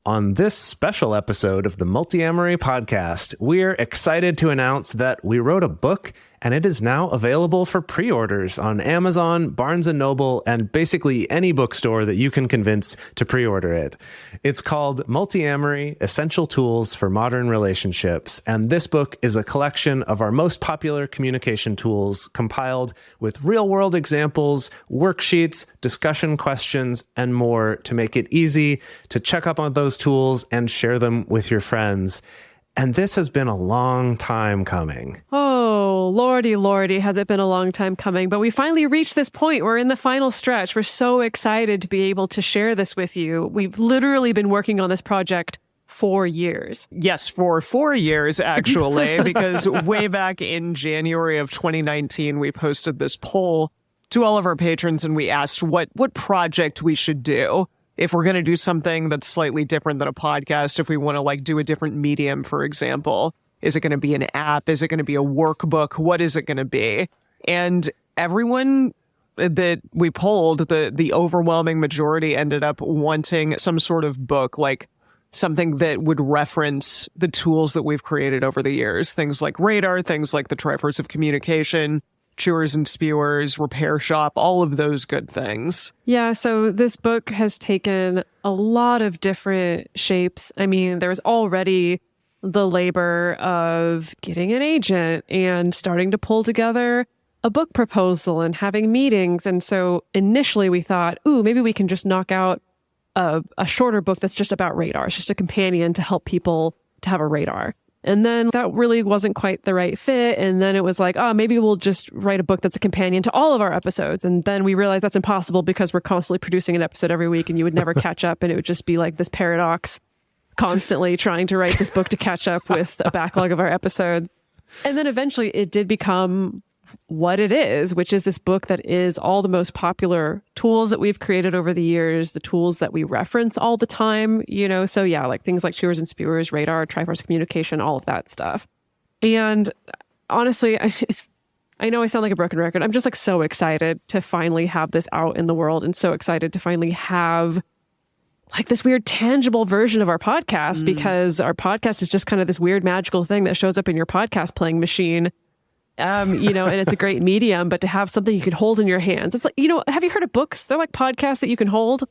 On this special episode of the Multiamory podcast, we're excited to announce that we wrote a book and it is now available for pre-orders on Amazon, Barnes & Noble, and basically any bookstore that you can convince to pre-order it. It's called Multiamory, Essential Tools for Modern Relationships, and this book is a collection of our most popular communication tools compiled with real-world examples, worksheets, discussion questions, and more to make it easy to check up on those tools and share them with your friends. And this has been a long time coming. Oh, lordy, has it been a long time coming. But we finally reached this point. We're in the final stretch. We're so excited to be able to share this with you. We've literally been working on this project for years. Yes, for 4 years, actually, because way back in January of 2019, we posted this poll to all of our patrons and we asked what project we should do. If we're going to do something that's slightly different than a podcast, if we want to do a different medium, for example, is it going to be an app? Is it going to be a workbook? What is it going to be? And everyone that we polled, the overwhelming majority ended up wanting some sort of book, like something that would reference the tools that we've created over the years. Things like Radar, things like the Triforce of Communication, Chewers and Spewers, Repair Shop, all of those good things. Yeah, so this book has taken a lot of different shapes. I mean, there was already the labor of getting an agent and starting to pull together a book proposal and having meetings. And so initially we thought, maybe we can just knock out a shorter book that's just about radar. It's just a companion to help people to have a radar. And then that really wasn't quite the right fit. And then it was like, maybe we'll just write a book that's a companion to all of our episodes. And then we realized that's impossible because we're constantly producing an episode every week and you would never catch up. And it would just be like this paradox, constantly trying to write this book to catch up with a backlog of our episodes. And then eventually it did become what it is, which is this book that is all the most popular tools that we've created over the years, the tools that we reference all the time, so yeah, like things like Chewers and Spewers, Radar, Triforce Communication, all of that stuff. And honestly, I know I sound like a broken record. I'm just so excited to finally have this out in the world and so excited to finally have this weird tangible version of our podcast because our podcast is just kind of this weird magical thing that shows up in your podcast playing machine. And it's a great medium, but to have something you can hold in your hands. It's like, have you heard of books? They're like podcasts that you can hold.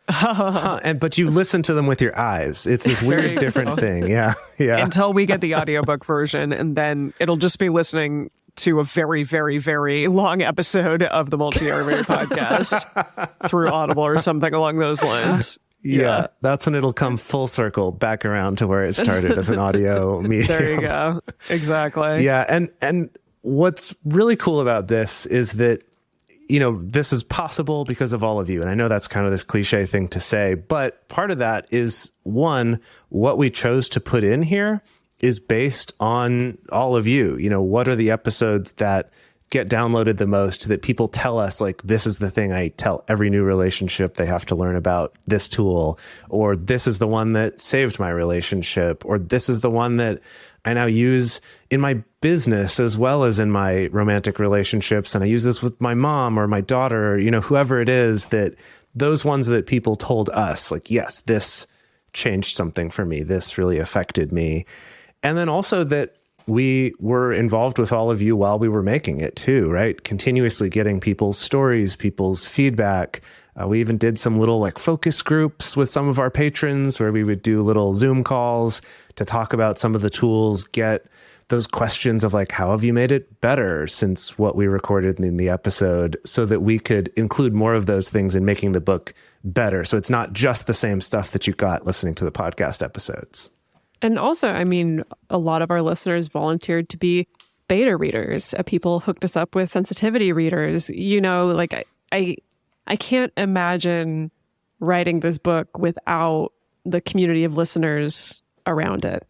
But you listen to them with your eyes. It's this weird, different thing. Yeah. Until we get the audiobook version, and then it'll just be listening to a very, very, very long episode of the Multiamory podcast through Audible or something along those lines. Yeah, that's when it'll come full circle back around to where it started as an audio medium. There you go. Exactly. Yeah, and what's really cool about this is that, this is possible because of all of you. And I know that's kind of this cliche thing to say, but part of that is, one, what we chose to put in here is based on all of you. What are the episodes that get downloaded the most, that people tell us, this is the thing I tell every new relationship they have to learn about this tool, or this is the one that saved my relationship, or this is the one that I now use in my business as well as in my romantic relationships. And I use this with my mom or my daughter, or, whoever it is, that those ones that people told us, yes, this changed something for me. This really affected me. And then also that we were involved with all of you while we were making it too, right? Continuously getting people's stories, people's feedback. We even did some little focus groups with some of our patrons where we would do little Zoom calls to talk about some of the tools, get those questions of how have you made it better since what we recorded in the episode, so that we could include more of those things in making the book better. So it's not just the same stuff that you got listening to the podcast episodes. And also, a lot of our listeners volunteered to be beta readers. People hooked us up with sensitivity readers. I can't imagine writing this book without the community of listeners around it.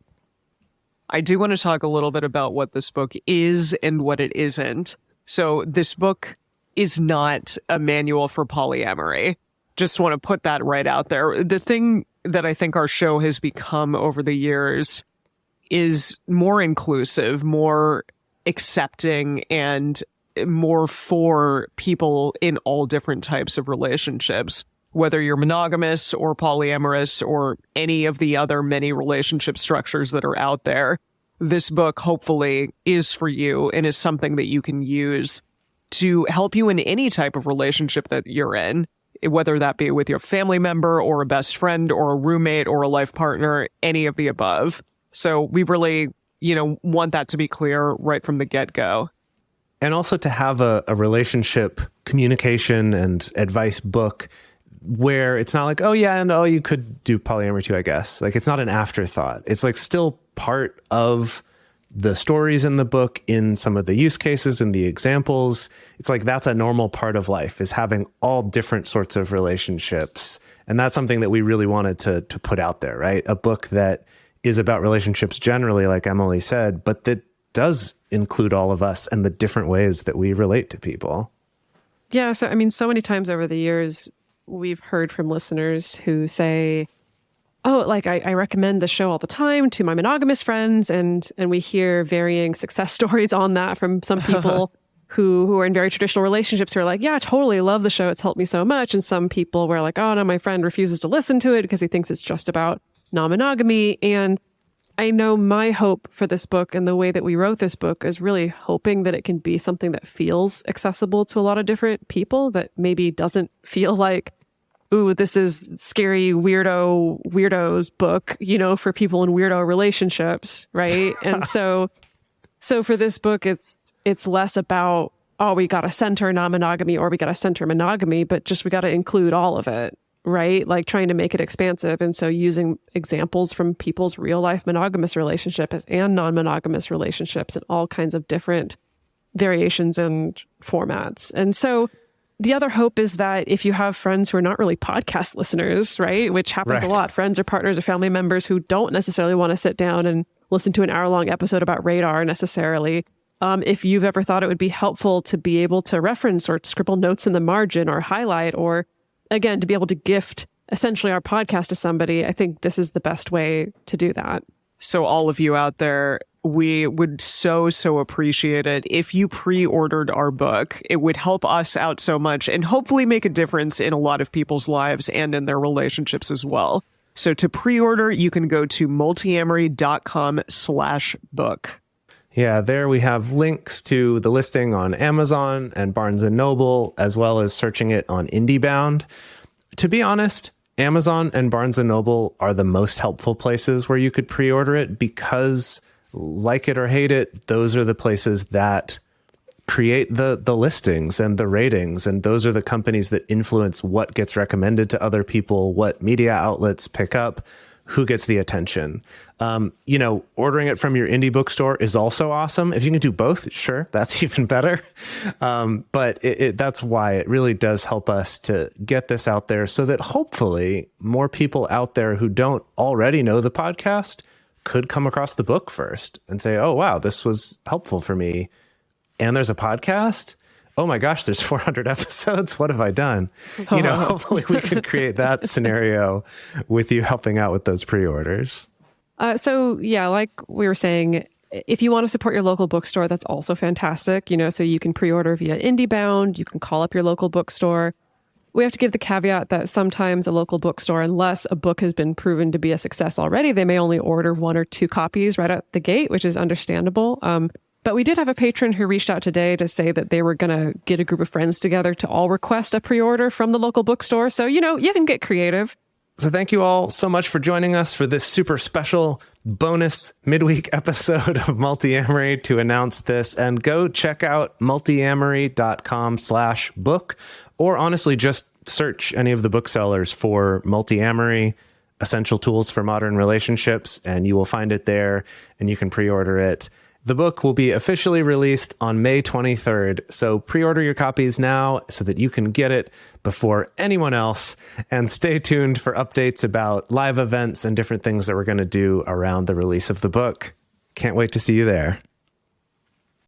I do want to talk a little bit about what this book is and what it isn't. So this book is not a manual for polyamory. Just want to put that right out there. The thing that I think our show has become over the years is more inclusive, more accepting, and more for people in all different types of relationships. whether you're monogamous or polyamorous or any of the other many relationship structures that are out there. This book hopefully is for you and is something that you can use to help you in any type of relationship that you're in, whether that be with your family member or a best friend or a roommate or a life partner, any of the above. So we really, want that to be clear right from the get-go. And also to have a relationship communication and advice book where it's not like, oh yeah, and you could do polyamory too, I guess. Like, it's not an afterthought. It's like still part of the stories in the book, in some of the use cases and the examples. It's like that's a normal part of life, is having all different sorts of relationships. And that's something that we really wanted to put out there, right? A book that is about relationships generally, like Emily said, but that does include all of us and the different ways that we relate to people. Yeah. So, so many times over the years, we've heard from listeners who say, oh, like I recommend the show all the time to my monogamous friends. And we hear varying success stories on that from some people who are in very traditional relationships who are like, yeah, I totally love the show. It's helped me so much. And some people were like, oh no, my friend refuses to listen to it because he thinks it's just about non-monogamy. And I know my hope for this book and the way that we wrote this book is really hoping that it can be something that feels accessible to a lot of different people, that maybe doesn't feel like, ooh, this is scary weirdos book, for people in weirdo relationships, right? And so for this book, it's less about, oh, we got to center non-monogamy or we got to center monogamy, but just we got to include all of it. Right? Like trying to make it expansive. And so using examples from people's real life monogamous relationships and non-monogamous relationships and all kinds of different variations and formats. And so the other hope is that if you have friends who are not really podcast listeners, right? Which happens a lot, friends or partners or family members who don't necessarily want to sit down and listen to an hour-long episode about radar necessarily. If you've ever thought it would be helpful to be able to reference or scribble notes in the margin or highlight, or again, to be able to gift essentially our podcast to somebody, I think this is the best way to do that. So all of you out there, we would so appreciate it if you pre-ordered our book. It would help us out so much and hopefully make a difference in a lot of people's lives and in their relationships as well. So to pre-order, you can go to multiamory.com/book. Yeah, there we have links to the listing on Amazon and Barnes & Noble, as well as searching it on IndieBound. To be honest, Amazon and Barnes & Noble are the most helpful places where you could pre-order it because, like it or hate it, those are the places that create the listings and the ratings. And those are the companies that influence what gets recommended to other people, what media outlets pick up, who gets the attention. Ordering it from your indie bookstore is also awesome. If you can do both, sure, that's even better. But that's why it really does help us to get this out there so that hopefully more people out there who don't already know the podcast could come across the book first and say, oh, wow, this was helpful for me. And there's a podcast. Oh my gosh, there's 400 episodes. What have I done? Hopefully we could create that scenario with you helping out with those pre-orders. So yeah, like we were saying, if you want to support your local bookstore, that's also fantastic. So you can pre-order via IndieBound. You can call up your local bookstore. We have to give the caveat that sometimes a local bookstore, unless a book has been proven to be a success already, they may only order 1 or 2 copies right out the gate, which is understandable. But we did have a patron who reached out today to say that they were going to get a group of friends together to all request a pre-order from the local bookstore. So, you can get creative. So thank you all so much for joining us for this super special bonus midweek episode of Multiamory to announce this. And go check out multiamory.com/book, or honestly, just search any of the booksellers for Multiamory, Essential Tools for Modern Relationships, and you will find it there and you can pre-order it. The book will be officially released on May 23rd, so pre-order your copies now so that you can get it before anyone else, and stay tuned for updates about live events and different things that we're going to do around the release of the book. Can't wait to see you there.